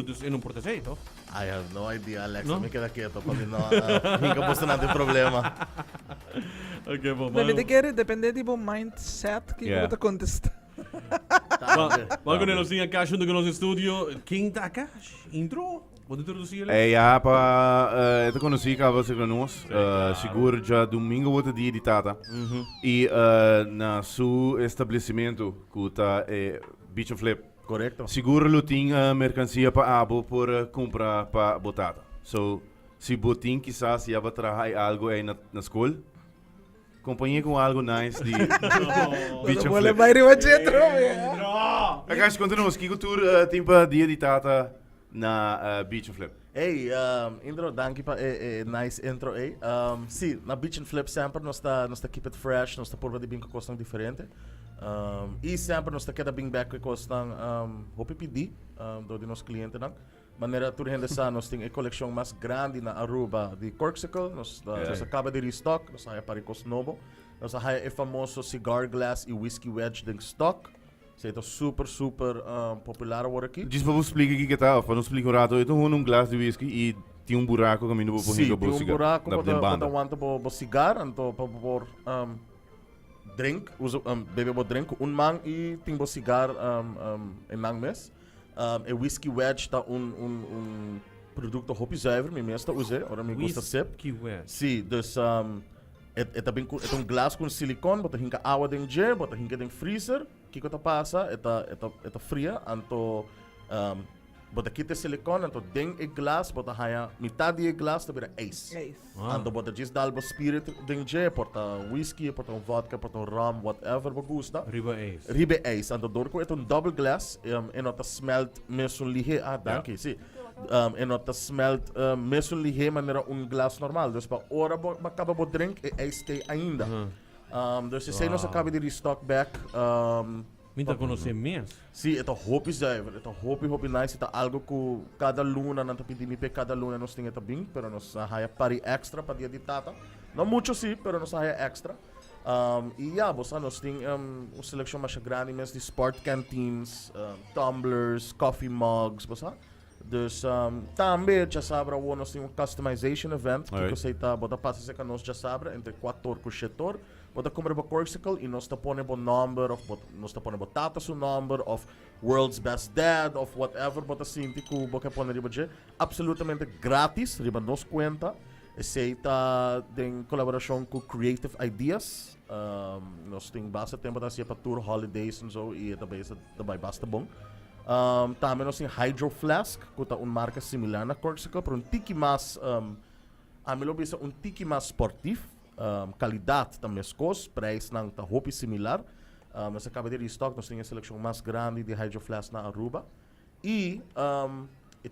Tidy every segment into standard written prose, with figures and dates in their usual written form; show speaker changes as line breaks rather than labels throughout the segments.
dus in un portaceito.
I have no idea, Alex.
No?
Me queda quieto para que no nunca posto nada de problema.
Okay, po.
Depende tipo mindset que
Yeah.
você contesta.
Vamos con los Akash junto con los estudio. King Akash, intro. Vou introduzir ele.
Ja, pa, ito conheci ka você conosco. Seguro já domingo vou dia de tata. E na seu estabelecimento que tá Beach and Flip.
Correcto.
Seguro lo tinha mercancia para abo por comprar para botata. So, se botin quizás ia trabalhar algo aí na escola. Companhia com algo nice de Beach and
Boleh
Flip.
bayar wajah terus ya.
Akash, continuamos. Que cultura tempo dia de tata na Beach and Flip?
Hey, intro, danke pa nice intro, hey. Sì, na Beach and Flip sempre nós tá keep it fresh, nós tá por de bem com coisas diferente. E sempre nós tá queda bem back com coisas hope pedir do de nos cliente não. Maneira tudo rende sa nós tem a coleção mais grande na Aruba de Corksicle, nós acaba de restock, nós há para coisas novo. Nós há o famoso cigar glass e whiskey wedge de stock. Isso é super popular agora aqui.
Diz para você explicar o que é tal, para nos explicar um rato. Eu estou glass de whisky e tinha buraco caminho para
Sim,
o
tem buraco
da
para
banda.
aguentar para cigar, então para pôr drink, beber para drink, man e tem para cigar em nang mes. E whisky wedge está produto hopi zuiver, me mesmo usei, ora me gusta sip.
Whiskey West.
Sim, dus é também é glass com silicone, bota hinka água dentro de, bota hinka dentro freezer. Que que passa? É fria, então bota quita silicone, então dentro é glass, bota haia metade de glass, também é ice. Então bota just dalbo spirit dentro de, porta whisky, porta vodka, porta rum, whatever você gosta.
Riba Ace.
Ribe ice, então dorco é double glass, e nota smelt mesmo lihe, danke, sim. E nota smelt mesmo lihe maneira glass normal, dus para hora acaba o drink é ice ainda. Dus se nós acaba de restock back.
Minta conhecer mesmo.
Sim, é hopi zuiver, é hopi nice, é algo que cada luna, não pedimos para cada luna nós temos bem, pero nós há pari extra para dia de tata. Não muito sim, pero nós há extra. E você nós temos uma seleção mais grande mesmo de sport canteens, tumblers, coffee mugs, você. Dus também já sabe nós temos um customization event que você está bota passa que nós já sabe entre 4 com 7 bota compra o Corksicle e nós está ponendo o number of nós está ponendo tata su number of world's best dad of whatever bota assim tipo boca pone riba je absolutamente grátis riba nos conta esse está em colaboração com Creative Ideas nós tem bastante tempo da para tour holidays e so e também basta bom. Também nós temos Hydro Flask, que é uma marca similar na Corksicle, pero tiki mais, a melhor vez tiki mais esportivo, qualidade também escos, preço não tá hopi similar. Nós acaba de restock, nós temos a seleção mais grande de Hydro Flask na Aruba. E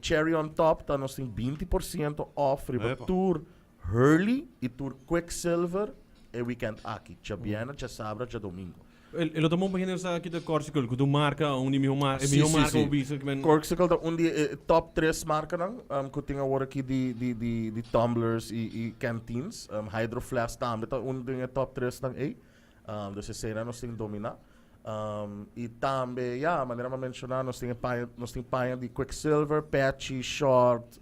cherry on top, tá, nós temos 20% off para tour Hurley e tour Quicksilver e weekend aqui, já Biena, já Sabra, já domingo.
Ele tomou beginnen sa kita Corksicle, que tu marca um de marca o bicho que men.
Corksicle da top 3 marca nang que tem agora aqui de tumblers e canteens, Hydro Flask também tá de top 3 nang aí. Dus esse nós tem domina. E também, maneira de mencionar, nós tem paia de Quicksilver, Patchy, Short,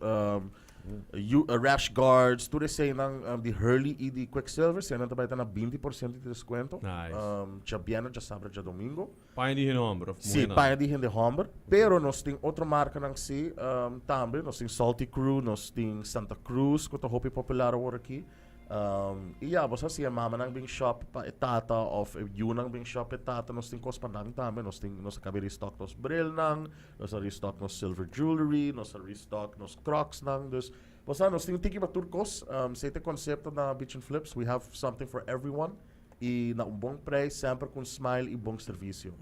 Rash Guards, tudo isso aí de Hurley e de Quicksilver, você também está na 20% de desconto.
Nice.
Já Biena, já sábado, já domingo.
Paia de Hinombro.
Sim, paia de Hinombro. Pero nós tem outra marca nang si também, nós tem Salty Crew, nós tem Santa Cruz, que é hopi popular agora aqui. E você se mama nang bing shop pa etata of you nang bing shop etata nós tem coisa para nang também nós acabei de restock nos brill nang nós restock nos silver jewelry nós restock nos crocs nang dus você nós tem tiki turcos se tem conceito na Beach and Flips we have something for everyone e na bom preço sempre com smile e bom serviço.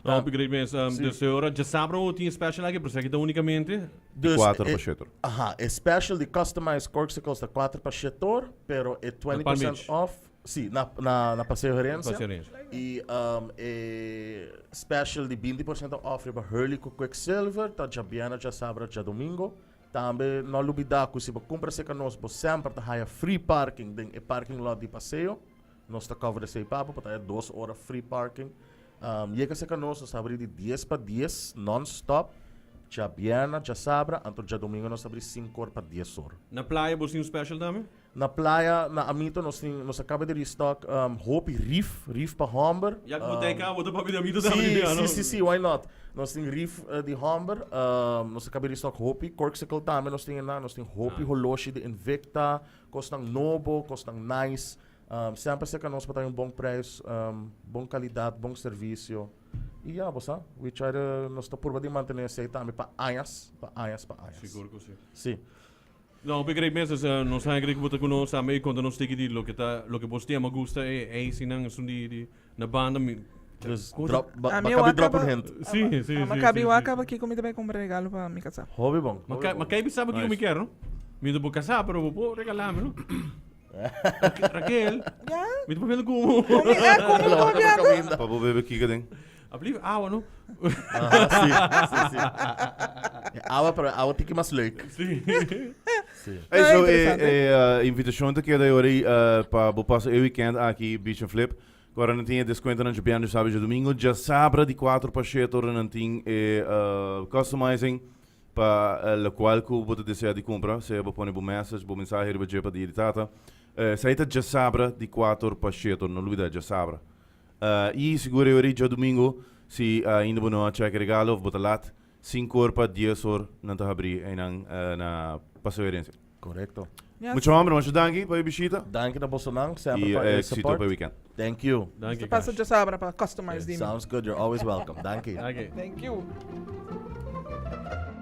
Não, upgrade mesmo. Dus agora já sabe o tinha special aqui, por isso aqui unicamente.
Dus
4 para 7.
É special de customized Corksicles da 4 para 7, pero é 20% off. Sim, na Passeio Herência. E é special de 20% off para Hurley com Quicksilver, tá já Biena, já sábado, já domingo. Também não olvidar que se você compra se conosco, sempre tá free parking em parking lot de passeio. Nós está cover esse papo, para 2 horas free parking. Llega se conosco, está abrindo de 10 para 10 non-stop. dia Biana, dia Sabra, anto dia Domingo nós abrimos 5 horas para 10 horas.
Na praia, você tem um special também?
Na playa, na Amito, nós acaba de restock Hopi Reef para Humber.
Já que você cá, você pode Amito também.
Sim, why not? Nós temos Reef de Humber, nós acaba de restock Hopi, Corksicle também nós temos Hopi Holoshi de Invicta, costam novo, costam nice. Sempre se que nós temos bom preço, bom qualidade, bom serviço. E bossa, we try to, nós estamos por de manter esse também para anos.
Seguro que sim.
Sim.
Não, begrijp mensen, nos zijn eigenlijk wat ik kunnen samen kon dan steken die lo que você me gusta é ensinar die na banda.
Dus
Coisa-
baka drop een hint.
Sim, sim,
Mas cabe o acaba aqui comigo também comprar regalo para me casar.
Hobby bom.
Mas quem sabe que eu me quero, não? Me dou casar, pero vou regalar-me, não? Raquel, me dou papel como.
Como
Pabo bebe kika ding.
Alsjeblieft, ouwe, não?
Sim. Awa tiki mas leuk.
Sim.
Hey,
Ah,
so
interessante.
invitação te queda aí para bo passar o weekend aqui Beach and Flip. Agora não tinha desconto na Japan de sábado e domingo. Já sabra de 4 para 7 horas não tinha customizing para o qual que você deseja de comprar. Se você põe uma mensagem para de tata. Saída já sabra de 4 para 7 horas, não dúvida já sabra. E segura eu já domingo se ainda não check regalo ou botar lat 5 horas para 10 horas não tá abrir na passageirência.
Correcto.
Muito obrigado, muito danke para a visita.
Dank na Bosonang, sempre
E
para
éxito para o
support.
weekend.
Thank you.
Dank je.
Passa de sabra para customize de mim.
Sounds good. You're always welcome. Dank you.
Dank je.
Thank you.